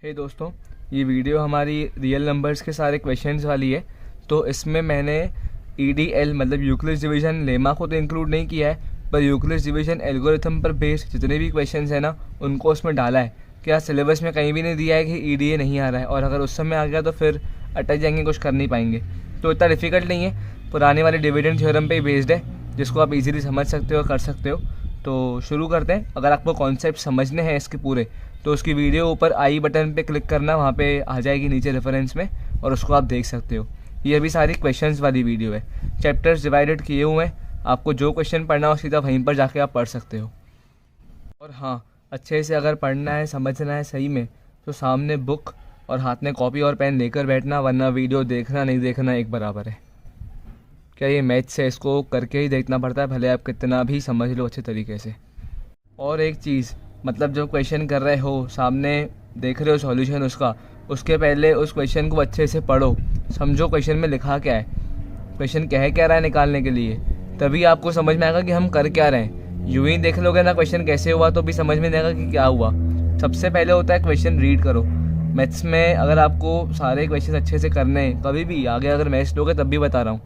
हे दोस्तों, ये वीडियो हमारी रियल नंबर्स के सारे क्वेश्चंस वाली है। तो इसमें मैंने EDL मतलब यूक्लिड्स डिवीजन लेमा को तो इंक्लूड नहीं किया है, पर यूक्लिड्स डिवीजन एल्गोरिथम पर बेस्ड जितने भी क्वेश्चंस हैं ना उनको उसमें डाला है। क्या सिलेबस में कहीं भी नहीं दिया है कि EDA नहीं आ रहा है, और अगर उस समय आ गया तो फिर अटक जाएंगे, कुछ कर नहीं पाएंगे। तो इतना डिफिकल्ट नहीं है, पुराने वाले डिविडेंड थ्योरम पे ही बेस्ड है, जिसको आप इजीली समझ सकते हो, कर सकते हो। तो शुरू करते हैं। अगर आपको कॉन्सेप्ट समझने हैं इसके पूरे, तो उसकी वीडियो ऊपर आई बटन पे क्लिक करना, वहाँ पे आ जाएगी नीचे रेफरेंस में, और उसको आप देख सकते हो। ये अभी सारी क्वेश्चंस वाली वीडियो है, चैप्टर्स डिवाइडेड किए हुए हैं। आपको जो क्वेश्चन पढ़ना हो सीधा वहीं पर जाके आप पढ़ सकते हो। और हाँ, अच्छे से अगर पढ़ना है, समझना है सही में, तो सामने बुक और हाथ में कॉपी और पेन लेकर बैठना, वरना वीडियो देखना नहीं देखना एक बराबर है। क्या ये मैथ्स है, इसको करके ही देखना पड़ता है, भले आप कितना भी समझ लो अच्छे तरीके से। और एक चीज़, मतलब जो क्वेश्चन कर रहे हो, सामने देख रहे हो सॉल्यूशन उसका, उसके पहले उस क्वेश्चन को अच्छे से पढ़ो, समझो क्वेश्चन में लिखा क्या है, क्वेश्चन क्या रहा है निकालने के लिए, तभी आपको समझ में आएगा कि हम कर क्या रहे हैं। यूं ही देख लोगे ना क्वेश्चन कैसे हुआ तो भी समझ में नहीं आएगा कि क्या हुआ। सबसे पहले होता है क्वेश्चन रीड करो। मैथ्स में अगर आपको सारे क्वेश्चन अच्छे से करने हैं, कभी भी आगे अगर मैथ्स लोगे तब भी बता रहा हूँ,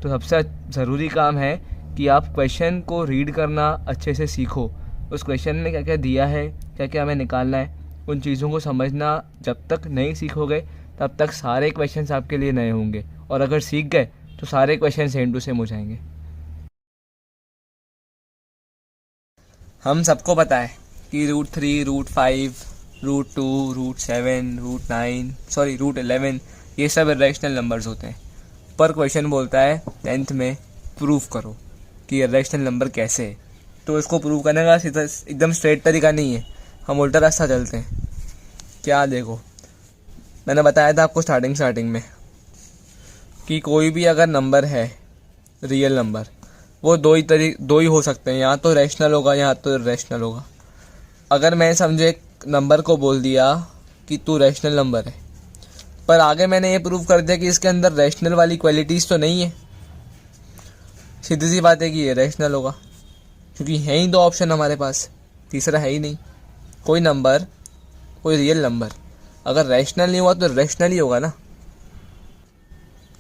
तो सबसे ज़रूरी काम है कि आप क्वेश्चन को रीड करना अच्छे से सीखो। उस क्वेश्चन में क्या क्या दिया है, क्या क्या हमें निकालना है, उन चीज़ों को समझना जब तक नहीं सीखोगे तब तक सारे क्वेश्चंस आपके लिए नए होंगे, और अगर सीख गए तो सारे क्वेश्चन सेम टू सेम हो जाएंगे। हम सबको पता है कि √3, √5, √2, √7, √9, सॉरी √11, ये सब इरेशनल नंबर्स होते हैं। पर क्वेश्चन बोलता है 10th में प्रूफ करो कि इरेशनल नंबर कैसे है। तो इसको प्रूव करने का सीधा एकदम स्ट्रेट तरीका नहीं है, हम उल्टा रास्ता चलते हैं। क्या देखो, मैंने बताया था आपको स्टार्टिंग में कि कोई भी अगर नंबर है, रियल नंबर, वो दो ही हो सकते हैं, या तो रैशनल होगा या तो इरेशनल होगा। अगर मैं समझे नंबर को बोल दिया कि तू रैशनल नंबर है, पर आगे मैंने ये प्रूव कर दिया कि इसके अंदर रैशनल वाली क्वालिटीज़ तो नहीं है, सीधी सी बात है कि ये रैशनल होगा, क्योंकि है ही दो ऑप्शन हमारे पास, तीसरा है ही नहीं। कोई नंबर, कोई रियल नंबर अगर रैशनल नहीं हुआ तो रैशनल ही होगा ना।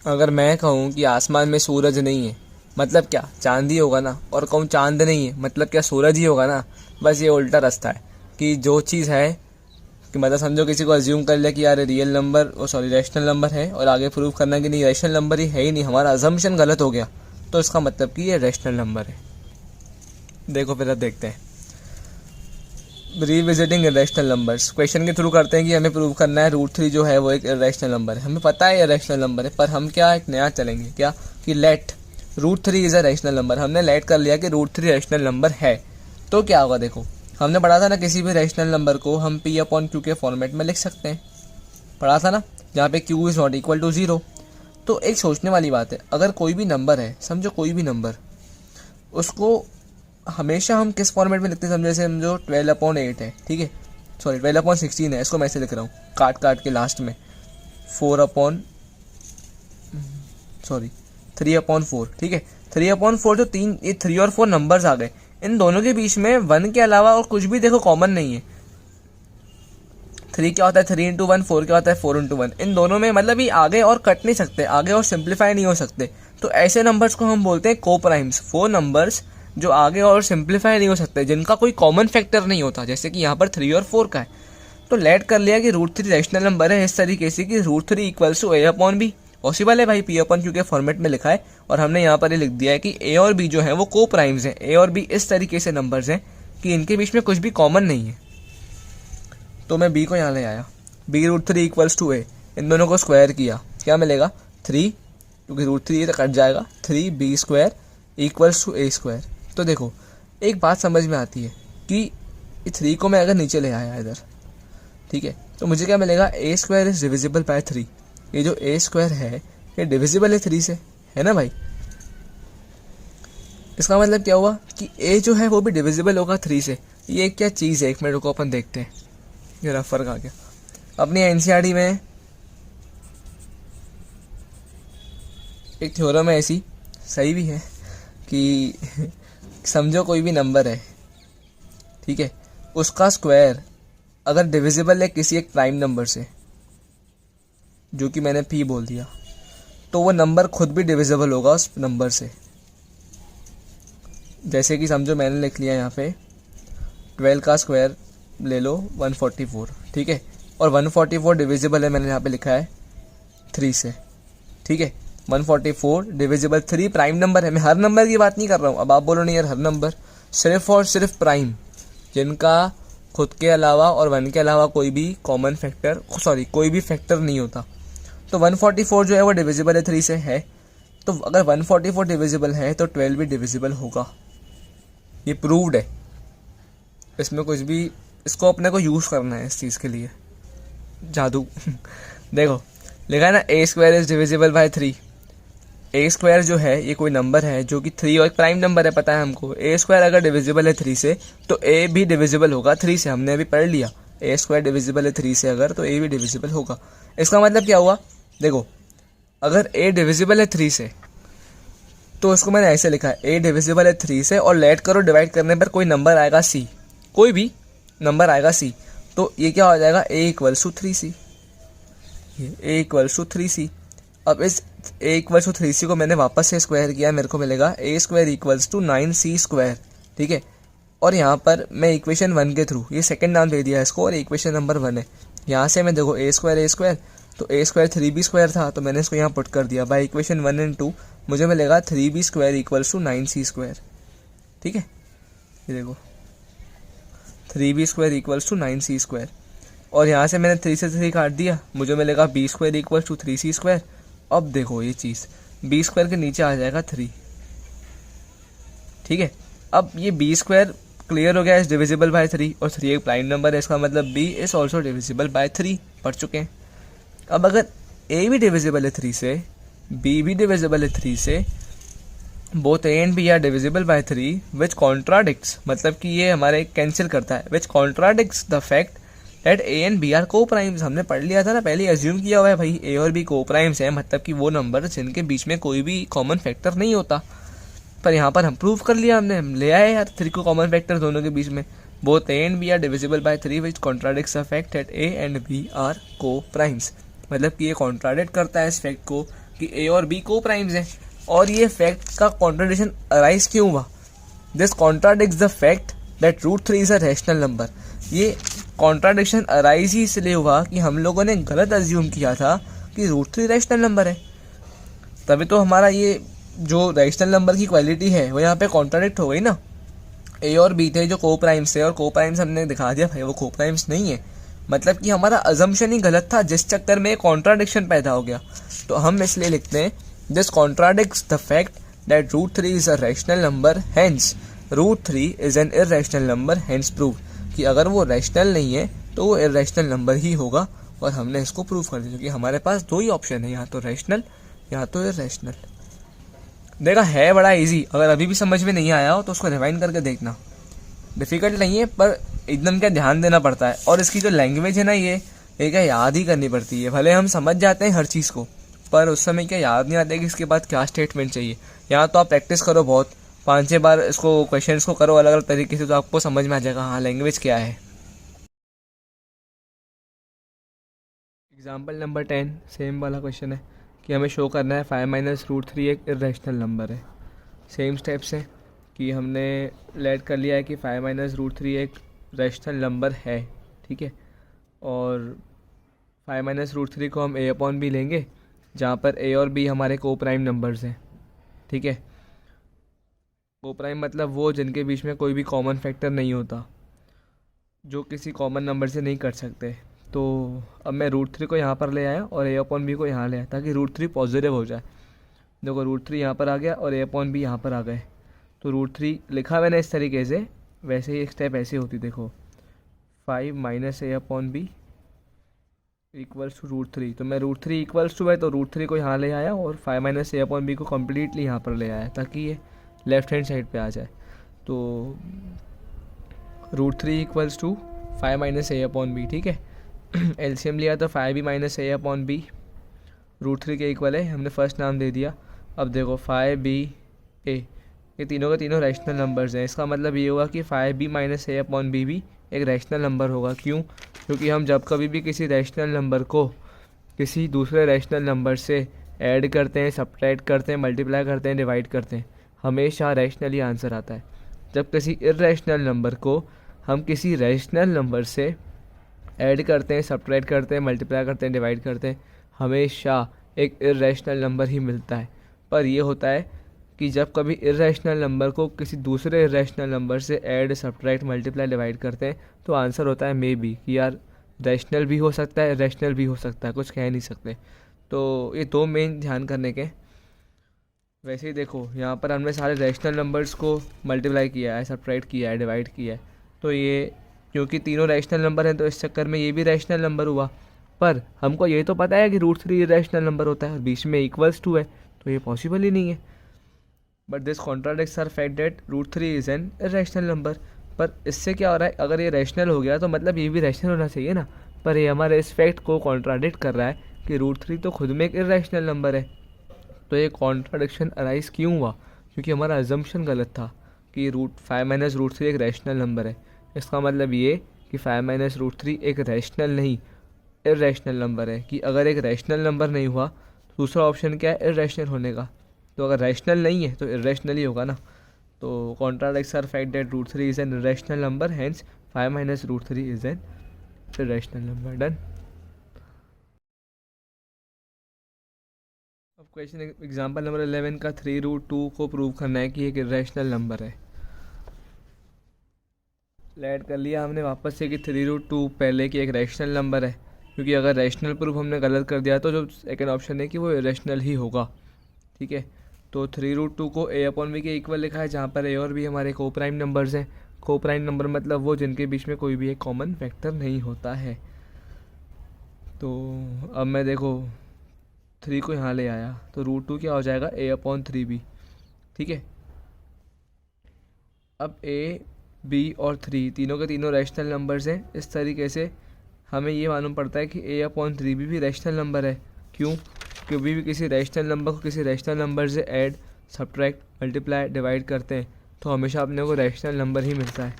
अगर मैं कहूँ कि आसमान में सूरज नहीं है, मतलब क्या, चांद ही होगा ना। और कहूँ चांद नहीं है, मतलब क्या, सूरज ही होगा ना। बस ये उल्टा रास्ता है कि जो चीज़ है, कि मतलब समझो किसी को अज्यूम कर लिया कि यार real number, sorry rational number है, और आगे प्रूव करना कि नहीं रैशनल नंबर ही है ही नहीं, हमारा अजम्पशन गलत हो गया, तो इसका मतलब कि ये रैशनल नंबर है। देखो फिर अब देखते हैं रिविजिटिंग इरेशनल नंबर्स। क्वेश्चन के थ्रू करते हैं कि हमें प्रूव करना है √3 जो है वो एक इरेशनल नंबर है। हमें पता है इरेशनल नंबर है, पर हम क्या एक नया चलेंगे, क्या कि let √3 is a rational number. हमने लेट कर लिया कि √3 रैशनल नंबर है, तो क्या होगा। देखो, हमने पढ़ा था ना, किसी भी रैशनल नंबर को हम P/Q के फॉर्मेट में लिख सकते हैं, पढ़ा था ना, जहाँ पे Q is not equal to 0। तो एक सोचने वाली बात है, अगर कोई भी नंबर है, समझो कोई भी नंबर, उसको हमेशा हम किस फॉर्मेट में लिखते हैं, समझो 12/8 है, ठीक है, सॉरी 12/16 है, इसको मैं ऐसे लिख रहा हूँ काट के लास्ट में 3/4, ठीक है। 3/4 जो तीन, ये 3 और 4 नंबर्स आ गए, इन दोनों के बीच में 1 के अलावा और कुछ भी देखो कॉमन नहीं है। 3 क्या होता है 3 × 1, 4 क्या होता है 4 × 1। इन दोनों में मतलब ये आगे और कट नहीं सकते, आगे और सिंप्लीफाई नहीं हो सकते। तो ऐसे नंबर्स को हम बोलते हैं को-प्राइम्स। 4 नंबर्स जो आगे और सिंप्लीफाई नहीं हो सकते, जिनका कोई कॉमन फैक्टर नहीं होता, जैसे कि यहाँ पर 3 और 4 का है। तो लेट कर लिया कि √3 रैशनल नंबर है इस तरीके से कि √3 = A/B। पॉसिबल है भाई, P/Q के फॉर्मेट में लिखा है, और हमने यहाँ पर ये लिख दिया है कि A और B जो है वो को-प्राइम्स हैं। A और B इस तरीके से नंबर्स हैं कि इनके बीच में कुछ भी कॉमन नहीं है। तो मैं B को यहाँ ले आया, B √3 = A, इन दोनों को स्क्वायर किया, क्या मिलेगा 3, क्योंकि √3 ये तो कट जाएगा, 3B² = A²। तो देखो, एक बात समझ में आती है कि 3 को मैं अगर नीचे ले आया इधर, ठीक है, तो मुझे क्या मिलेगा, A² इज डिविजिबल बाय 3। ये जो A² है ये डिविजिबल है 3 से, है ना भाई। इसका मतलब क्या हुआ कि A जो है वो भी डिविजिबल होगा 3 से। ये क्या चीज़ है, एक मिनट को अपन देखते हैं, ये फर्क आ गया। अपनी NCERT में एक थ्योरम है ऐसी, सही भी है, कि समझो कोई भी नंबर है, ठीक है, उसका स्क्वायर अगर डिविजिबल है किसी एक प्राइम नंबर से, जो कि मैंने p बोल दिया, तो वो नंबर खुद भी डिविजिबल होगा उस नंबर से। जैसे कि समझो मैंने लिख लिया यहाँ पे 12 का स्क्वायर ले लो 144, ठीक है, और 144 डिविजिबल है, मैंने यहाँ पे लिखा है 3 से, ठीक है। 144 डिविजिबल 3 प्राइम नंबर है। मैं हर नंबर की बात नहीं कर रहा हूँ। अब आप बोलो नहीं यार हर नंबर, सिर्फ और सिर्फ प्राइम, जिनका खुद के अलावा और 1 के अलावा कोई भी कॉमन फैक्टर, सॉरी कोई भी फैक्टर नहीं होता। तो 144 जो है वो डिविजिबल है 3 से है। तो अगर 144 डिविजिबल है तो 12 भी डिविजिबल होगा, ये प्रूव्ड है। इसमें कुछ भी, इसको अपने को यूज़ करना है इस चीज़ के लिए, जादू। देखो लिखा है ना a square is divisible by 3। A square जो है ये कोई नंबर है जो कि 3 और एक प्राइम नंबर है, पता है हमको। ए स्क्वायर अगर डिविजिबल है 3 से तो ए भी डिविजिबल होगा 3 से, हमने अभी पढ़ लिया। ए स्क्वायर डिविजिबल है 3 से अगर, तो ए भी डिविजिबल होगा। इसका मतलब क्या हुआ, देखो अगर ए डिविजिबल है 3 से तो उसको मैंने ऐसे लिखा है ए डिविजिबल है 3 से, और लेट करो डिवाइड करने पर कोई नंबर आएगा सी, कोई भी नंबर आएगा सी, तो ये क्या हो जाएगा a equals to 3c, a equals to 3c। अब इस ए इक्वल्स टू 3c को मैंने वापस से स्क्वायर किया, मेरे को मिलेगा a square equals to 9c square, ठीक है। और यहाँ पर मैं इक्वेशन 1 के थ्रू, ये सेकंड नाम दे दिया इसको, और इक्वेशन नंबर 1 है। यहाँ से मैं देखो ए स्क्वायर, तो ए स्क्वायर 3b स्क्वायर था, तो मैंने इसको यहाँ पुट कर दिया। बाय इक्वेशन 1 एंड 2 मुझे मिलेगा 3b square equals to 9c square, ठीक है। ये देखो 3b square equals to 9c square, और यहाँ से मैंने 3 से 3 काट दिया, मुझे मिलेगा b square equals to 3c square. अब देखो ये चीज़ b स्क्वायर के नीचे आ जाएगा 3, ठीक है। अब ये b स्क्वायर क्लियर हो गया, इज डिविजिबल बाय 3, और 3 एक प्राइम नंबर है, इसका मतलब b is also divisible by 3, पढ़ चुके हैं। अब अगर a भी डिविजिबल है 3 से, b भी डिविजिबल है 3 से, both a and b are divisible by 3, which contradicts, मतलब कि ये हमारे कैंसिल करता है, which contradicts the fact that a and b are coprimes. हमने पढ़ लिया था ना पहले, एज्यूम किया हुआ है भाई a और b को प्राइम्स है, मतलब कि वो नंबर जिनके बीच में कोई भी कॉमन फैक्टर नहीं होता। पर यहाँ पर हम प्रूव कर लिया, हमने ले आए यार 3 को कॉमन फैक्टर दोनों के बीच में। Both a and b are divisible by 3 which contradicts the fact that a and b are coprimes, मतलब कि ये कॉन्ट्राडिक्ट करता है इस फैक्ट को कि a और b को प्राइम्स हैं। और ये फैक्ट का कॉन्ट्राडिक्शन अराइज क्यों हुआ, this contradicts the fact that root 3 is a rational number. ये कॉन्ट्राडिक्शन अराइज ही इसलिए हुआ कि हम लोगों ने गलत अज्यूम किया था कि रूट 3 रैशनल नंबर है, तभी तो हमारा ये जो रैशनल नंबर की क्वालिटी है वो यहाँ पे कॉन्ट्राडिक्ट हो गई ना। a और b थे जो को प्राइम्स थे, और को प्राइम्स हमने दिखा दिया भाई वो को प्राइम्स नहीं है, मतलब कि हमारा अजम्पशन ही गलत था, जिस चक्कर में कॉन्ट्राडिक्शन पैदा हो गया। तो हम इसलिए लिखते हैं this contradicts the fact that root 3 is a rational number, hence root 3 is an irrational number, hence prove, कि अगर वो रैशनल नहीं है तो वो इर्रेशनल नंबर ही होगा। और हमने इसको प्रूव कर दिया, क्योंकि हमारे पास 2 ही ऑप्शन है, यहाँ तो रैशनल यहाँ तो इर्रेशनल। देखा है बड़ा इजी, अगर अभी भी समझ में नहीं आया हो तो उसको रिवाइंड करके देखना, डिफ़िकल्ट नहीं है, पर एकदम क्या ध्यान देना पड़ता है। और इसकी जो लैंग्वेज है ना ये क्या याद ही करनी पड़ती है। भले हम समझ जाते हैं हर चीज़ को, पर उस समय क्या याद नहीं आता कि इसके बाद क्या स्टेटमेंट चाहिए। यहाँ तो आप प्रैक्टिस करो बहुत, 5-6 बार इसको क्वेश्चंस को करो अलग अलग तरीके से, तो आपको समझ में आ जाएगा हाँ लैंग्वेज क्या है। एग्जाम्पल नंबर 10 सेम वाला क्वेश्चन है कि हमें शो करना है 5 माइनस रूट 3 एक इर्रेशनल नंबर है। सेम स्टेप्स हैं कि हमने लेट कर लिया है कि 5 माइनस रूट 3 एक रैशनल नंबर है, ठीक है। और 5 माइनस रूट 3 को हम a अपॉन b लेंगे, जहाँ पर a और b हमारे को प्राइम नंबर्स हैं, ठीक है। को प्राइम मतलब वो जिनके बीच में कोई भी कॉमन फैक्टर नहीं होता, जो किसी कॉमन नंबर से नहीं कर सकते। तो अब मैं रूट 3 को यहाँ पर ले आया और a अपॉन b को यहाँ ले आया, ताकि रूट 3 पॉजिटिव हो जाए। देखो रूट 3 यहाँ पर आ गया और a अपॉन b यहाँ पर आ गए, तो रूट 3 लिखा मैंने इस तरीके से, वैसे ही एक स्टेप ऐसे होती, देखो 5 minus a upon b equals to root 3। तो मैं रूट 3 इक्वल्स टू है तो रूट 3 को यहाँ ले आया और 5 माइनस a अपॉन b को कम्प्लीटली यहाँ पर ले आया, ताकि ये लेफ्ट हैंड साइड पे आ जाए। तो root 3 equals to 5 minus a upon b, ठीक है। एलसीएम लिया तो 5b minus a upon b root 3 के इक्वल है, हमने फर्स्ट नाम दे दिया। अब देखो 5b a, ये तीनों के तीनों रैशनल नंबर्स हैं, इसका मतलब ये हुआ कि 5b minus a upon b भी एक रैशनल नंबर होगा। क्यों? क्योंकि हम जब कभी भी किसी रैशनल नंबर को किसी दूसरे रैशनल नंबर से ऐड करते हैं, सब्ट्रैक्ट करते हैं, मल्टीप्लाई करते हैं, डिवाइड करते हैं, हमेशा रैशनली आंसर आता है। जब किसी इर्रेशनल नंबर को हम किसी रैशनल नंबर से ऐड करते हैं, सब्ट्रैक्ट करते हैं, मल्टीप्लाई करते हैं, डिवाइड करते हैं, हमेशा एक इर्रेशनल नंबर ही मिलता है। पर ये होता है कि जब कभी इर्रेशनल नंबर को किसी दूसरे इर्रेशनल नंबर से ऐड, सब्ट्रैक्ट, मल्टीप्लाई, डिवाइड करते हैं तो आंसर होता है मे बी, कि यार रैशनल भी हो सकता है, इर्रेशनल भी हो सकता है, कुछ कह नहीं सकते। तो ये दो मेन ध्यान करने के। वैसे ही देखो, यहाँ पर हमने सारे रैशनल नंबर्स को मल्टीप्लाई किया है, सब्ट्रैक्ट किया है, डिवाइड किया है, तो ये क्योंकि तीनों रैशनल नंबर हैं तो इस चक्कर में ये भी रैशनल नंबर हुआ। पर हमको ये तो पता है कि √3 रैशनल नंबर होता है और बीच में =2 है, तो ये पॉसिबल ही नहीं है। But this contradicts our fact that √3 is an irrational number. पर इससे क्या हो रहा है, अगर ये रैशनल हो गया तो मतलब ये भी रैशनल होना चाहिए ना। पर ये हमारे इस फैक्ट को कॉन्ट्राडिक्ट कर रहा है कि √3 तो खुद में एक इर्रेशनल नंबर है। तो ये कॉन्ट्राडिक्शन अराइज क्यों हुआ? क्योंकि हमारा अजम्पशन गलत था कि √5 - √3 एक रैशनल नंबर है। इसका मतलब ये कि 5 - √3 एक रैशनल नहीं, इर्रेशनल नंबर है। कि अगर एक रैशनल नंबर नहीं हुआ तो दूसरा ऑप्शन क्या है, इर्रेशनल होने का। तो अगर रैशनल नहीं है तो इर्रेशनल ही होगा ना। तो contradicts our fact that √3 is an irrational number, hence 5 - √3 is an irrational number. Done. अब क्वेश्चन एग्जांपल नंबर 11 का 3√2 को प्रूव करना है कि एक इर्रेशनल नंबर है। ऐड कर लिया हमने वापस से कि 3√2 पहले की एक रैशनल नंबर है, क्योंकि अगर रैशनल प्रूफ हमने गलत कर दिया तो जो सेकेंड ऑप्शन है कि वो इरेशनल ही होगा। ठीक है, तो 3√2 को a/b के इक्वल लिखा है, जहाँ पर a और b हमारे को प्राइम नंबर्स हैं। को प्राइम नंबर मतलब वो जिनके बीच में कोई भी एक कॉमन फैक्टर नहीं होता है। तो अब मैं देखो 3 को यहाँ ले आया तो √2 क्या हो जाएगा, a/3b। ठीक है, अब a, b और 3 तीनों के तीनों रैशनल नंबर्स हैं। इस तरीके से हमें ये मालूम पड़ता है कि a/3b भी रैशनल नंबर है। क्यों? कभी भी किसी रैशनल नंबर को किसी रैशनल नंबर से ऐड, सब्ट्रैक्ट, मल्टीप्लाई, डिवाइड करते हैं तो हमेशा अपने को रैशनल नंबर ही मिलता है।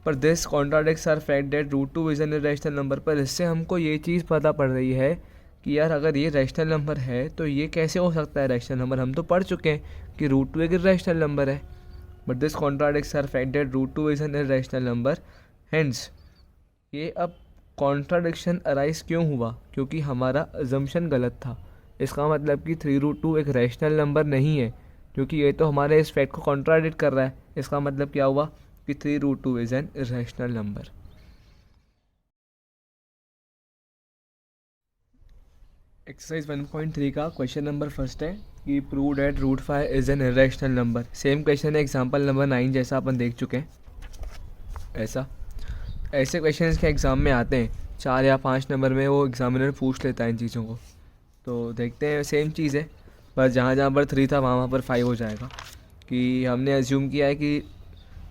पर this contradicts our fact that √2 is an irrational number. पर इससे हमको ये चीज़ पता पड़ रही है कि यार अगर ये रैशनल नंबर है तो ये कैसे हो सकता है रैशनल नंबर। हम तो पढ़ चुके हैं कि √2 एक इरेशनल नंबर है। But this contradicts our fact that √2 is an irrational number, hence ये अब कॉन्ट्राडिक्शन अराइज क्यों हुआ? क्योंकि हमारा अजम्पशन गलत था। इसका मतलब कि 3√2 एक रैशनल नंबर नहीं है, क्योंकि ये तो हमारे इस फैक्ट को कॉन्ट्राडिक्ट कर रहा है। इसका मतलब क्या हुआ कि 3√2 is an irrational number. Exercise 1.3 का क्वेश्चन नंबर फर्स्ट है कि prove that √5 is an irrational number. Same question है एग्जाम्पल नंबर 9 जैसा अपन देख चुके हैं। ऐसे क्वेश्चंस के एग्ज़ाम में आते हैं 4 या 5 नंबर में, वो एग्जामिनर पूछ लेता है इन चीज़ों को। तो देखते हैं, सेम चीज़ है, पर जहाँ जहाँ पर 3 था वहाँ पर 5 हो जाएगा। कि हमने एज्यूम किया है कि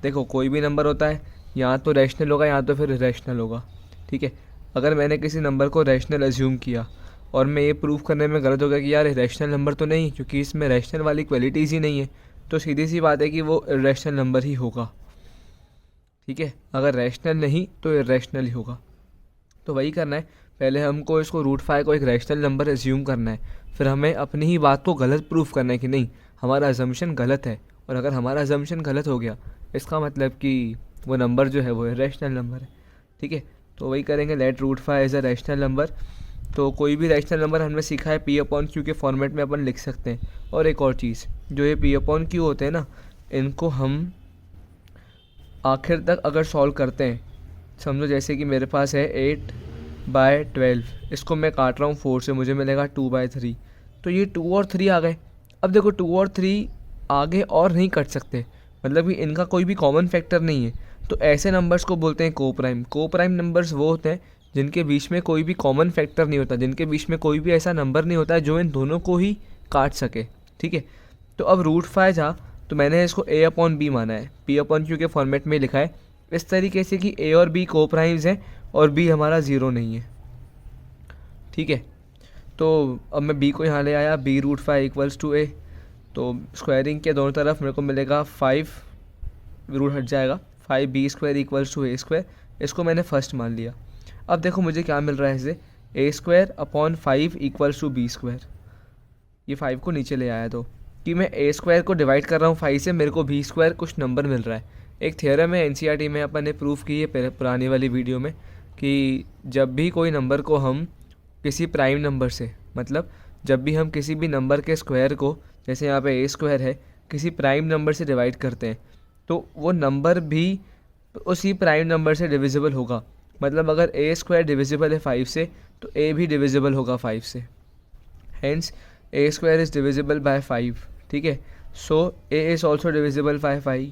देखो कोई भी नंबर होता है, या तो रैशनल होगा या तो फिर इरेशनल होगा। ठीक है, अगर मैंने किसी नंबर को रैशनल एज्यूम किया और मैं ये प्रूव करने में गलत हो गया कि यार रैशनल नंबर तो नहीं, क्योंकि इसमें रैशनल वाली क्वालिटीज़ ही नहीं है, तो सीधी सी बात है कि वो इरेशनल नंबर ही होगा। ठीक है, अगर रैशनल नहीं तो इरेशनल ही होगा। तो वही करना है, पहले हमको इसको √5 को एक रैशनल नंबर एज्यूम करना है, फिर हमें अपनी ही बात को गलत प्रूफ करना है कि नहीं हमारा अजम्पशन गलत है। और अगर हमारा अजम्पशन गलत हो गया इसका मतलब कि वो नंबर जो है वो इरेशनल नंबर है। ठीक है, तो वही करेंगे, let √5 is a rational number. तो कोई भी रैशनल नंबर हमने सीखा है P/Q के फॉर्मेट में अपन लिख सकते हैं। और एक और चीज़, जो ये P/Q होते हैं ना, इनको हम आखिर तक अगर सॉल्व करते हैं, समझो जैसे कि मेरे पास है 8/12, इसको मैं काट रहा हूँ 4 से, मुझे मिलेगा 2/3। तो ये 2 और 3 आ गए। अब देखो 2 और 3 आगे और नहीं कट सकते, मतलब कि इनका कोई भी कॉमन फैक्टर नहीं है। तो ऐसे नंबर्स को बोलते हैं कोप्राइम। कोप्राइम नंबर्स वो होते हैं जिनके बीच में कोई भी कॉमन फैक्टर नहीं होता, जिनके बीच में कोई भी ऐसा नंबर नहीं होता है जो इन दोनों को ही काट सके। ठीक है, तो अब √5 था तो मैंने इसको a/b माना है, P/Q के फॉर्मेट में लिखा है इस तरीके से कि a और b कोप्राइम्स हैं और b हमारा 0 नहीं है। ठीक है, तो अब मैं b को यहाँ ले आया, b √5 = a। तो स्क्वायरिंग के दोनों तरफ मेरे को मिलेगा 5, रूट हट जाएगा, 5b² इक्वल्स टू a², इसको मैंने फर्स्ट मान लिया। अब देखो मुझे क्या मिल रहा है इसे, a² 5 इक्वल्स टू b²। ये 5 को नीचे ले आया तो कि मैं a² को डिवाइड कर रहा हूँ 5 से, मेरे को b² कुछ नंबर मिल रहा है। एक थ्योरम है NCERT में, अपन ने प्रूफ की है पुरानी वाली वीडियो में कि जब भी कोई नंबर को हम किसी प्राइम नंबर से, मतलब जब भी हम किसी भी नंबर के स्क्वायर को, जैसे यहाँ पे a² है, किसी प्राइम नंबर से डिवाइड करते हैं तो वो नंबर भी उसी प्राइम नंबर से डिविजिबल होगा। मतलब अगर a² डिविजिबल है 5 से तो a भी डिविजिबल होगा 5 से। Hence a² is divisible by 5, ठीक है। सो a is also divisible by 5।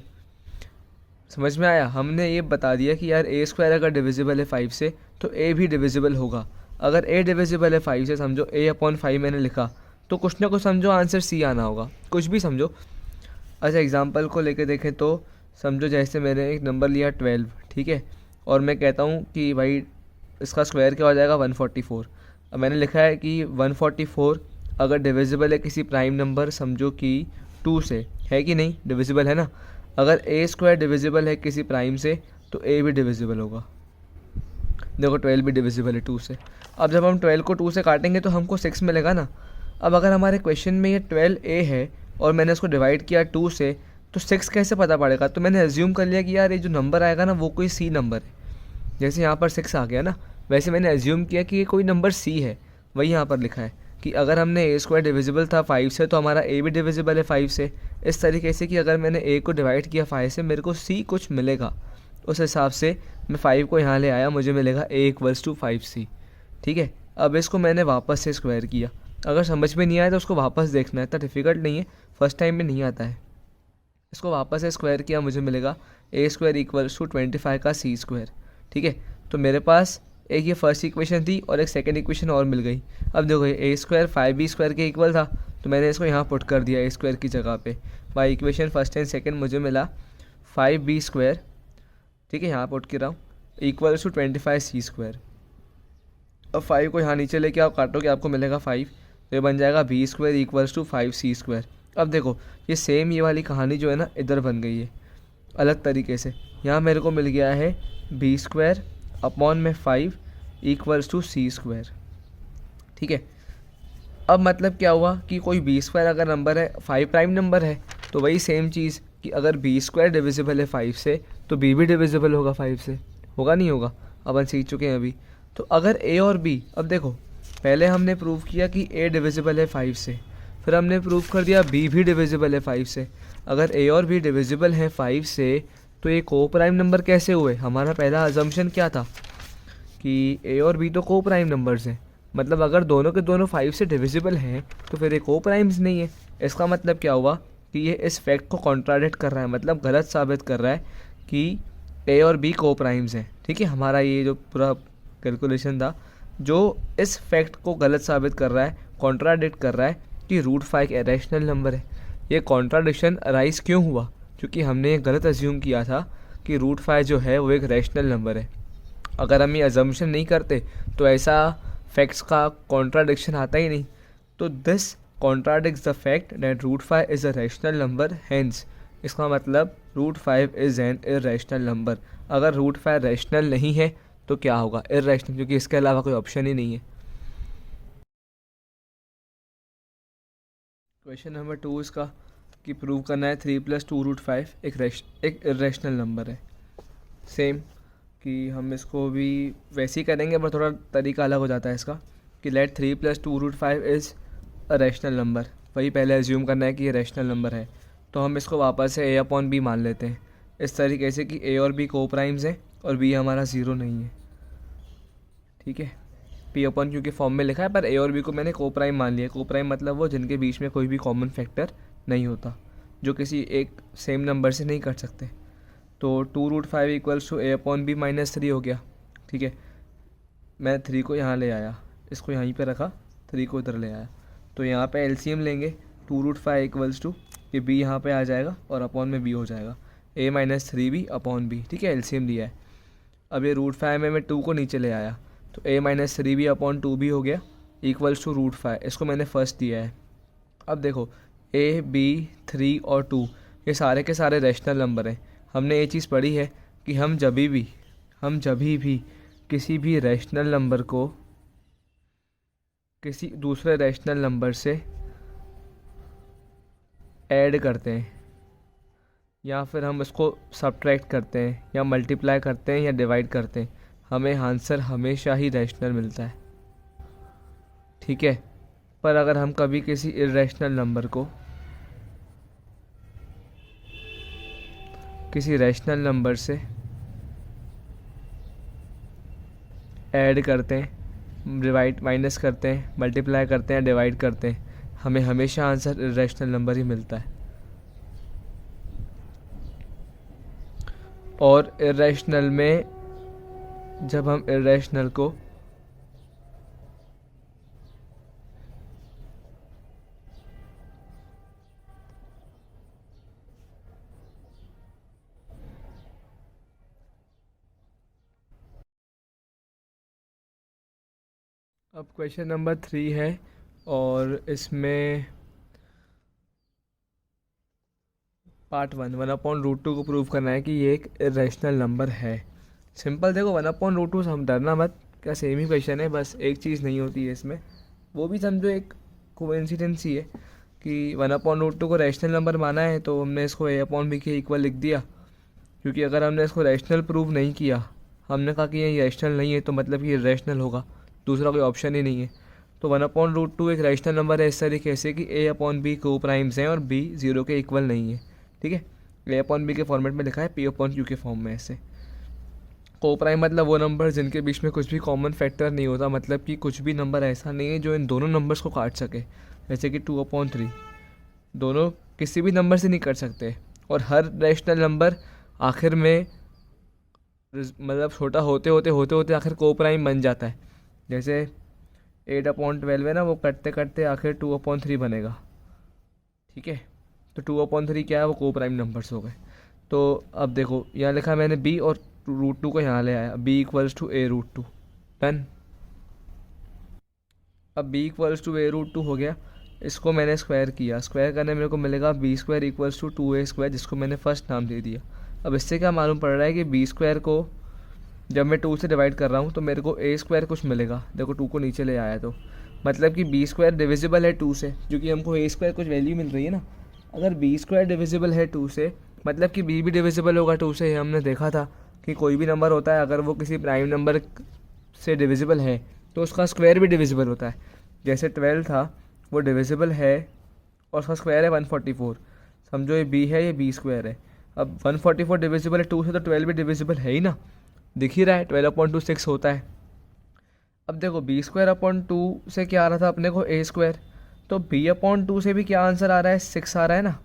समझ में आया? हमने ये बता दिया कि यार a² अगर डिविजिबल है 5 से तो a भी डिविजिबल होगा। अगर a डिविजिबल है 5 से, समझो a/5 मैंने लिखा, तो कुछ ना कुछ समझो आंसर C आना होगा, कुछ भी समझो। अच्छा एग्जांपल को लेके देखें तो समझो जैसे मैंने एक नंबर लिया 12, ठीक है, और मैं कहता हूँ कि भाई इसका स्क्वायर क्या हो जाएगा 144। अब मैंने लिखा है कि 144 अगर डिविजिबल है किसी प्राइम नंबर, समझो कि 2 से, है कि नहीं, डिविजिबल है ना। अगर a² डिविजिबल है किसी प्राइम से तो a भी डिविजिबल होगा। देखो 12 भी डिविजिबल है 2 से। अब जब हम 12 को 2 से काटेंगे तो हमको 6 मिलेगा ना। अब अगर हमारे क्वेश्चन में ये 12a है और मैंने उसको डिवाइड किया 2 से, तो 6 कैसे पता पड़ेगा? तो मैंने एज्यूम कर लिया कि यार ये जो नंबर आएगा ना वो कोई C नंबर है। जैसे यहाँ पर 6 आ गया ना, वैसे मैंने एज्यूम किया कि ये कोई नंबर C है। वही यहाँ पर लिखा है कि अगर हमने a² डिविजिबल था 5 से तो हमारा a भी डिविजिबल है 5 से। इस तरीके से कि अगर मैंने a को डिवाइड किया 5 से, मेरे को C कुछ मिलेगा, उस हिसाब से मैं 5 को यहाँ ले आया, मुझे मिलेगा a इक्वल्स टू 5C, ठीक है। अब इसको मैंने वापस से स्क्वायर किया। अगर समझ में नहीं आया तो उसको वापस देखना है, इतना डिफ़िकल्ट नहीं है, फर्स्ट टाइम में नहीं आता है। इसको वापस से स्क्वायर किया, मुझे मिलेगा a² इक्वल्स टू 25 का C², ठीक है। तो मेरे पास एक ये फर्स्ट इक्वेशन थी और एक सेकंड इक्वेशन और मिल गई। अब देखो a² 5b² के इक्वल था तो मैंने इसको यहाँ पुट कर दिया a² की जगह पे। By equation first and second मुझे मिला 5b², ठीक है, यहाँ पुट कर रहा हूँ, इक्वल्स टू 25c²। अब 5 को यहाँ नीचे लेके आप काटोगे, आपको मिलेगा 5, तो ये बन जाएगा b² इक्वल्स टू 5c²। अब देखो ये सेम ये वाली कहानी जो है ना इधर बन गई है अलग तरीके से। यहाँ मेरे को मिल गया है b² अपॉन में 5 इक्वल्स टू C², ठीक है। अब मतलब क्या हुआ कि कोई b² अगर नंबर है 5 प्राइम नंबर है तो वही सेम चीज़ कि अगर b² डिविजिबल है 5 से तो b भी डिविजिबल होगा 5 से, होगा नहीं होगा, अपन सीख चुके हैं अभी। तो अगर a और b, अब देखो पहले हमने प्रूव किया कि a डिविजिबल है 5 से, फिर हमने प्रूव कर दिया b भी डिविजिबल है 5 से। अगर a और b डिविजिबल है 5 से तो ये को प्राइम नंबर कैसे हुए? हमारा पहला अजम्पशन क्या था कि a और b तो को प्राइम नंबर्स हैं, मतलब अगर दोनों के दोनों 5 से डिविजिबल हैं तो फिर ये को प्राइम्स नहीं है। इसका मतलब क्या हुआ कि ये इस फैक्ट को कॉन्ट्राडिक्ट कर रहा है, मतलब गलत साबित कर रहा है कि a और b को प्राइम्स हैं, ठीक है। हमारा ये जो पूरा कैलकुलेशन था जो इस फैक्ट को गलत साबित कर रहा है, कॉन्ट्राडिक्ट कर रहा है कि √5 एक इरेशनल नंबर है। ये कॉन्ट्राडिक्शन अराइज क्यों हुआ? क्योंकि हमने ये गलत अज्यूम किया था कि √5 जो है वो एक रैशनल नंबर है। अगर हम ये अजम्पशन नहीं करते तो ऐसा फैक्ट्स का कॉन्ट्राडिक्शन आता ही नहीं। तो this contradicts the fact that √5 is a rational number, hence इसका मतलब √5 इज़ एन इररेशनल नंबर। अगर √5 रैशनल नहीं है तो क्या होगा? इररेशनल, क्योंकि इसके अलावा कोई ऑप्शन ही नहीं है। क्वेश्चन नंबर 2 इसका कि प्रूव करना है 3 + 2 √5 एक इररेशनल नंबर है। सेम कि हम इसको भी वैसे ही करेंगे पर थोड़ा तरीका अलग हो जाता है इसका कि let 3 + 2 √5 is a rational number. वही पहले एज्यूम करना है कि ये रैशनल नंबर है, तो हम इसको वापस से a/b मान लेते हैं इस तरीके से कि a और b को प्राइम्स हैं और b हमारा 0 नहीं है, ठीक है। p/, क्योंकि फॉर्म में लिखा है, पर a और b को मैंने को प्राइम मान लिया। को प्राइम मतलब वो जिनके बीच में कोई भी कॉमन फैक्टर नहीं होता, जो किसी एक सेम नंबर से नहीं कर सकते। तो 2 √5 इक्वल्स टू a/b - 3 हो गया, ठीक है। मैं 3 को यहाँ ले आया, इसको यहीं पे रखा, 3 को इधर ले आया, तो यहाँ पे एलसीएम लेंगे। 2 √5 इक्वल्स टू ये b यहाँ पे आ जाएगा और अपॉन में b हो जाएगा, a - 3b अपॉन b, ठीक है, एलसीएम लिया है। अब ये √5 में मैं 2 को नीचे ले आया तो a - 3b अपॉन 2b हो गया इक्वल्स टू √5, इसको मैंने फर्स्ट दिया है। अब देखो a, b, 3 और 2 ये सारे के सारे रैशनल नंबर हैं। हमने ये चीज़ पढ़ी है कि हम जभी भी किसी भी रैशनल नंबर को किसी दूसरे रैशनल नंबर से ऐड करते हैं या फिर हम उसको सब्ट्रैक्ट करते हैं या मल्टीप्लाई करते हैं या डिवाइड करते हैं, हमें आंसर हमेशा ही रैशनल मिलता है। ठीक है, पर अगर हम कभी किसी इर्रेशनल नंबर को किसी रैशनल नंबर से ऐड करते हैं, डिवाइड माइनस करते हैं, मल्टीप्लाई करते हैं, डिवाइड करते हैं, हमें हमेशा आंसर इर्रेशनल नंबर ही मिलता है। और इर्रेशनल में जब हम इर्रेशनल को अब क्वेश्चन नंबर 3 है और इसमें पार्ट 1/√2 को प्रूव करना है कि ये एक इरेशनल नंबर है। सिंपल देखो, 1/√2 से हम डरना मत, क्या सेम ही क्वेश्चन है, बस एक चीज़ नहीं होती है इसमें, वो भी समझो एक कोइंसिडेंस ही है कि 1/√2 को रैशनल नंबर माना है तो हमने इसको a/b के इक्वल लिख दिया। क्योंकि अगर हमने इसको रैशनल प्रूव नहीं किया, हमने कहा कि ये रैशनल नहीं है तो मतलब कि ये रैशनल होगा, दूसरा कोई ऑप्शन ही नहीं है। तो 1/√2 एक रैशनल नंबर है इस तरीके से कि a/b को प्राइम्स हैं और b 0 के इक्वल नहीं है। ठीक है, a/b के फॉर्मेट में लिखा है p/q के फॉर्म में। ऐसे को प्राइम मतलब वो नंबर जिनके बीच में कुछ भी कॉमन फैक्टर नहीं होता, मतलब कि कुछ भी नंबर ऐसा नहीं है जो इन दोनों नंबर्स को काट सके, जैसे कि 2/3 दोनों किसी भी नंबर से नहीं कट सकते। और हर रैशनल नंबर आखिर में मतलब छोटा होते होते आखिर को प्राइम बन जाता है। जैसे 8/12 है ना, वो कटते कटते आखिर 2/3 बनेगा। ठीक है, तो 2/3 क्या है, वो को प्राइम नंबर्स हो गए। तो अब देखो यहाँ लिखा मैंने b और √2 को यहाँ ले आया, b = a√2, डन। अब b = a√2 हो गया, इसको मैंने स्क्वायर किया, स्क्वायर करने मेरे को मिलेगा b² = 2a², जिसको मैंने फर्स्ट नाम दे दिया। अब इससे क्या मालूम पड़ रहा है कि b² को जब मैं 2 से डिवाइड कर रहा हूँ तो मेरे को a² कुछ मिलेगा। देखो 2 को नीचे ले आया तो मतलब कि b² डिविजिबल है 2 से, क्योंकि हमको a² कुछ वैल्यू मिल रही है ना। अगर b² डिविजिबल है 2 से मतलब कि b भी डिविजिबल होगा 2 से। हमने देखा था कि कोई भी नंबर होता है अगर वो किसी प्राइम नंबर से डिविजिबल है तो उसका स्क्वायर भी डिविजिबल होता है। जैसे 12 था, वो डिविजिबल है और उसका स्क्वायर है 144, समझो ये b है, ये b² है। अब 144 डिविजिबल है 2 से तो 12 भी डिविजिबल है ही ना, दिख ही रहा है, 12/2 6 होता है। अब देखो b²/2 से क्या आ रहा था अपने को a², तो b/2 से भी क्या आंसर आ रहा है, 6 आ रहा है ना।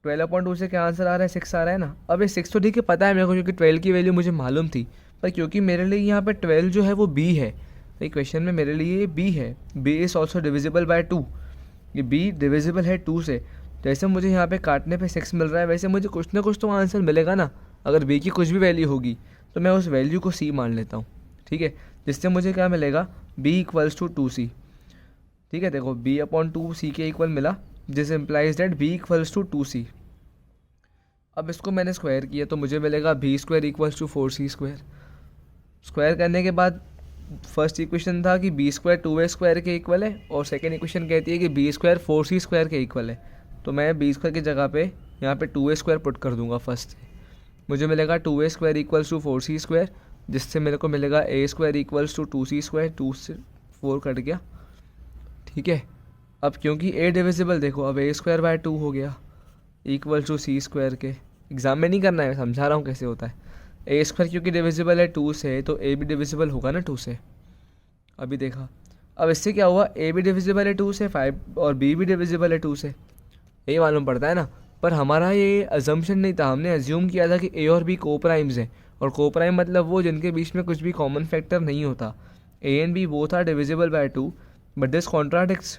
12/2 से क्या आंसर आ रहा है, 6 आ रहा है ना। अब ये 6 तो ठीक है, पता है मेरे को, क्योंकि 12 की वैल्यू मुझे मालूम थी, पर क्योंकि मेरे लिए यहाँ पे 12 जो है वो b है, तो ये क्वेश्चन में मेरे लिए ये b है। b is also divisible by 2, ये b डिविजिबल है 2 से। जैसे मुझे यहाँ पे काटने पे 6 मिल रहा है, वैसे मुझे कुछ ना कुछ तो आंसर मिलेगा ना। अगर b की कुछ भी वैल्यू होगी तो मैं उस वैल्यू को c मान लेता हूँ। ठीक है, जिससे मुझे क्या मिलेगा, b = 2c। ठीक है, देखो b/2 c के इक्वल मिला, this implies that b = 2c। अब इसको मैंने स्क्वायर किया तो मुझे मिलेगा b² = 4c²। स्क्वायर करने के बाद फर्स्ट इक्वेशन था कि b² 2a² के इक्वल है और सेकेंड इक्वेशन कहती है कि b² 4c² के इक्वल है। तो मैं b² की जगह पे यहाँ पे 2a² पुट कर दूंगा फर्स्ट। मुझे मिलेगा 2a² = 4c², जिससे मेरे को मिलेगा a² = 2c², 2 से 4 कट गया। ठीक है, अब क्योंकि a डिविजिबल, देखो अब a²/2 हो गया = c² के। एग्ज़ाम में नहीं करना है, समझा रहा हूँ कैसे होता है। a² क्योंकि डिविजिबल है 2 से तो a भी डिविजिबल होगा ना 2 से। अभी देखा, अब इससे क्या हुआ, a भी डिविजिबल है 2 से 5 और b भी डिविजिबल है 2 से, यही मालूम पड़ता है ना। पर हमारा ये अजम्पशन नहीं था, हमने अज्यूम किया था कि a और b को प्राइम्स हैं, और को प्राइम मतलब वो जिनके बीच में कुछ भी कॉमन फैक्टर नहीं होता। a and b both are divisible by 2, but this contradicts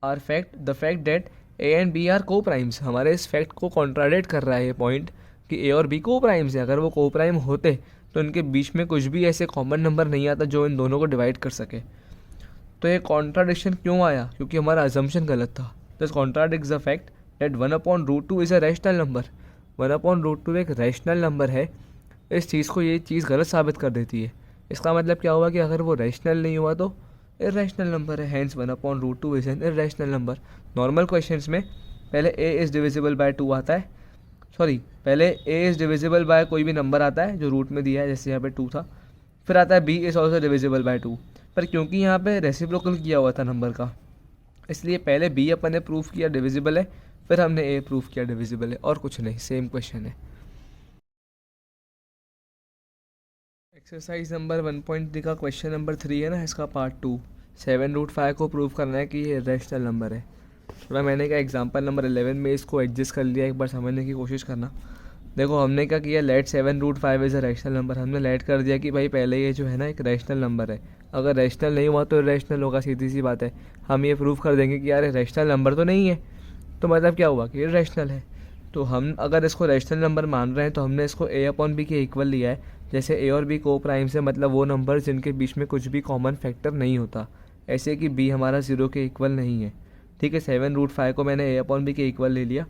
our fact, the fact that a and b are coprimes. हमारे इस फैक्ट को कॉन्ट्राडिक्ट कर रहा है ये पॉइंट कि a और b को प्राइम्स है। अगर वो को प्राइम होते तो इनके बीच में कुछ भी ऐसे कॉमन नंबर नहीं आता जो इन दोनों को डिवाइड कर सके। तो ये कॉन्ट्राडिक्शन क्यों आया, क्योंकि हमारा अजम्पशन गलत था। This contradicts the fact that 1/√2 is a rational number. 1/√2 एक रैशनल नंबर है इस चीज़ को ये चीज़ गलत साबित कर देती है। इसका मतलब क्या हुआ कि अगर वो रैशनल नहीं हुआ तो इर्रेशनल नंबर है, hence 1/√2 is an irrational number. Normal questions में पहले a इज़ डिविजिबल बाय 2 आता है, सॉरी पहले a इज़ डिविजिबल बाय कोई भी नंबर आता है जो रूट में दिया है, जैसे यहाँ पे 2 था, फिर आता है b is also divisible by 2। पर क्योंकि यहाँ पे रेसिप्रोकल किया हुआ था नंबर का, इसलिए पहले b अपन ने प्रूफ किया डिविजिबल है, फिर हमने a प्रूफ किया डिविजिबल है, और कुछ नहीं, सेम क्वेश्चन है। एक्सरसाइज नंबर 1.3 का क्वेश्चन नंबर 3 है ना, इसका पार्ट 2, 7√5 को प्रूव करना है कि ये रैशनल नंबर है। थोड़ा मैंने क्या एग्जांपल नंबर 11 में इसको एडजस्ट कर लिया, एक बार समझने की कोशिश करना। देखो हमने क्या किया, let 7√5 is a rational number, हमने लेट कर दिया कि भाई पहले ये जो है ना एक रैशनल नंबर है, अगर रैशनल नहीं हुआ तो इर्रेशनल होगा, सीधी सी बात है। हम ये प्रूव कर देंगे कि यार रैशनल नंबर तो नहीं है, तो मतलब क्या हुआ कि इर्रेशनल है। तो हम अगर इसको रैशनल नंबर मान रहे हैं तो हमने इसको a/b के इक्वल लिया है। जैसे a और b को प्राइम से मतलब वो नंबर जिनके बीच में कुछ भी कॉमन फैक्टर नहीं होता, ऐसे कि b हमारा 0 के इक्वल नहीं है। ठीक है, 7√5 को मैंने a/b के इक्वल ले लिया।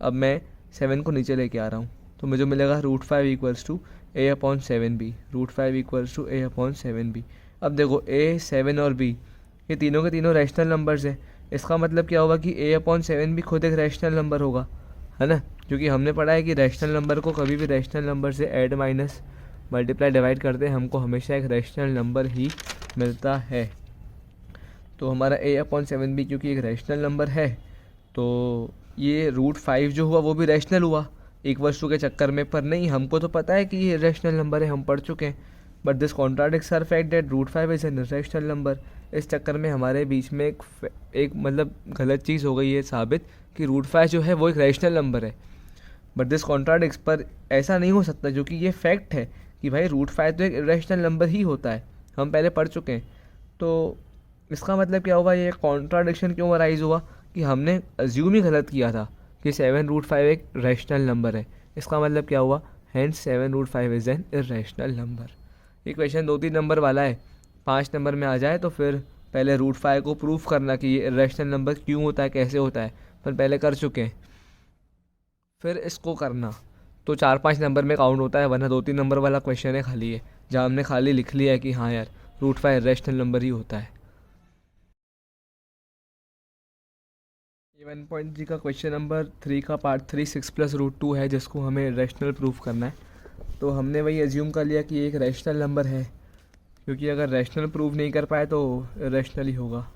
अब मैं 7 को नीचे लेके आ रहा हूँ, तो मुझे मिलेगा √5 equals to a/7b, √5 equals to a/7b। अब देखो a, 7 और b ये तीनों के तीनों रैशनल नंबर्स हैं। इसका मतलब क्या होगा कि a/7b खुद एक रैशनल नंबर होगा, है ना, क्योंकि हमने पढ़ा है कि रैशनल नंबर को कभी भी रैशनल नंबर से ऐड, माइनस, मल्टीप्लाई, डिवाइड करते हैं, हमको हमेशा एक रैशनल नंबर ही मिलता है। तो हमारा a/7b क्योंकि एक रैशनल नंबर है, तो ये √5 जो हुआ वो भी रैशनल हुआ इक्वल्स टू के चक्कर में। पर नहीं, हमको तो पता है कि ये रैशनल नंबर है, हम पढ़ चुके हैं। But this contradicts our fact that √5 is an irrational number. इस चक्कर में हमारे बीच में एक मतलब गलत चीज़ हो गई है साबित कि √5 जो है वो एक रैशनल नंबर है। बट दिस कॉन्ट्राडिक्ट्स, पर ऐसा नहीं हो सकता, जो कि ये फैक्ट है कि भाई √5 तो एक इर्रेशनल नंबर ही होता है, हम पहले पढ़ चुके हैं। तो इसका मतलब क्या हुआ, ये कॉन्ट्राडिक्शन क्यों अराइज हुआ कि हमने अज्यूम ही गलत किया था कि 7√5 एक रैशनल नंबर है। इसका मतलब क्या हुआ, hence 7√5 is an irrational number. ये क्वेश्चन 2-3 नंबर वाला है, 5 नंबर में आ जाए तो फिर पहले √5 को प्रूफ करना कि ये इर्रेशनल नंबर क्यों होता है, कैसे होता है, पर पहले कर चुके हैं। फिर इसको करना तो 4-5 नंबर में काउंट होता है, वरना 2-3 नंबर वाला क्वेश्चन है खाली है, जहाँ हमने खाली लिख लिया है कि हाँ यार √5 इर्रेशनल नंबर ही होता है। ये 1.3 का क्वेश्चन नंबर 3 का पार्ट 3, 6 + √2 है, जिसको हमें रैशनल प्रूफ करना है। तो हमने वही एज्यूम कर लिया कि ये एक रैशनल नंबर है, क्योंकि अगर रैशनल प्रूफ नहीं कर पाए तो इर्रेशनल ही होगा।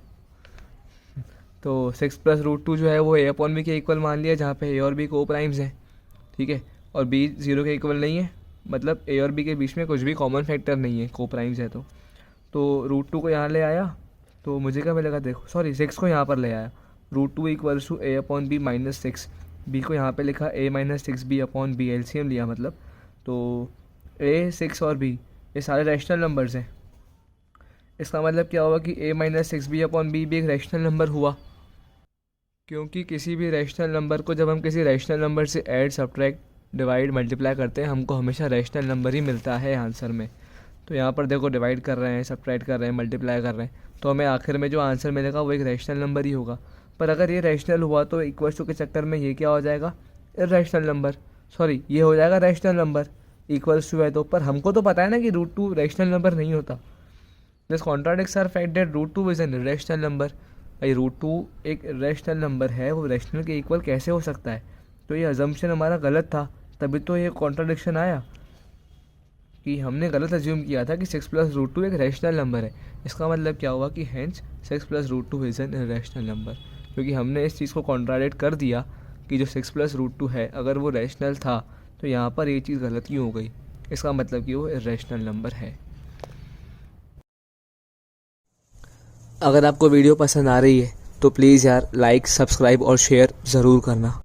तो 6 + √2 जो है वो a/b के इक्वल मान लिया, जहाँ पे a और b को प्राइम्स हैं, ठीक है, और b 0 के इक्वल नहीं है, मतलब a और b के बीच में कुछ भी कॉमन फैक्टर नहीं है, को प्राइम्स है। तो √2 को यहाँ ले आया तो मुझे क्या मिलेगा, देखो सॉरी 6 को यहाँ पर ले आया, √2 इक्वल्स टू a/b - 6, b को यहाँ पे लिखा a - 6b/b, एलसीएम लिया मतलब। तो a, 6 और b ये सारे रैशनल नंबर्स हैं। इसका मतलब क्या हुआ कि a - 6b/b भी एक रैशनल नंबर हुआ, क्योंकि किसी भी रैशनल नंबर को जब हम किसी रैशनल नंबर से ऐड, सब्ट्रैक्ट, डिवाइड, मल्टीप्लाई करते हैं, हमको हमेशा रैशनल नंबर ही मिलता है आंसर में। तो यहाँ पर देखो डिवाइड कर रहे हैं, सब्ट्रैक्ट कर रहे हैं, मल्टीप्लाई कर रहे हैं, तो हमें आखिर में जो आंसर मिलेगा वो एक रैशनल नंबर ही होगा। पर अगर ये रैशनल हुआ तो इक्वल्स टू के चक्कर में ये क्या हो जाएगा, इर्रेशनल नंबर, सॉरी ये हो जाएगा रैशनल नंबर, इक्वल्स टू है तो। पर हमको तो पता है ना कि √2 रैशनल नंबर नहीं होता। This contradicts our fact that √2 is an irrational number. भाई √2 एक रैशनल नंबर है, वो रैशनल के इक्वल कैसे हो सकता है। तो ये अजम्पशन हमारा गलत था, तभी तो ये कॉन्ट्राडिक्शन आया कि हमने गलत अज्यूम किया था कि 6 + √2 एक रैशनल नंबर है। इसका मतलब क्या हुआ कि hence 6 + √2 is an irrational number, क्योंकि हमने इस चीज़ को कॉन्ट्राडिक्ट कर दिया कि जो 6 + √2 है अगर वो रैशनल था तो यहाँ पर ये चीज़ गलत क्यों हो गई। इसका मतलब कि वो इर्रेशनल नंबर है। अगर आपको वीडियो पसंद आ रही है तो प्लीज़ यार लाइक, सब्सक्राइब और शेयर ज़रूर करना।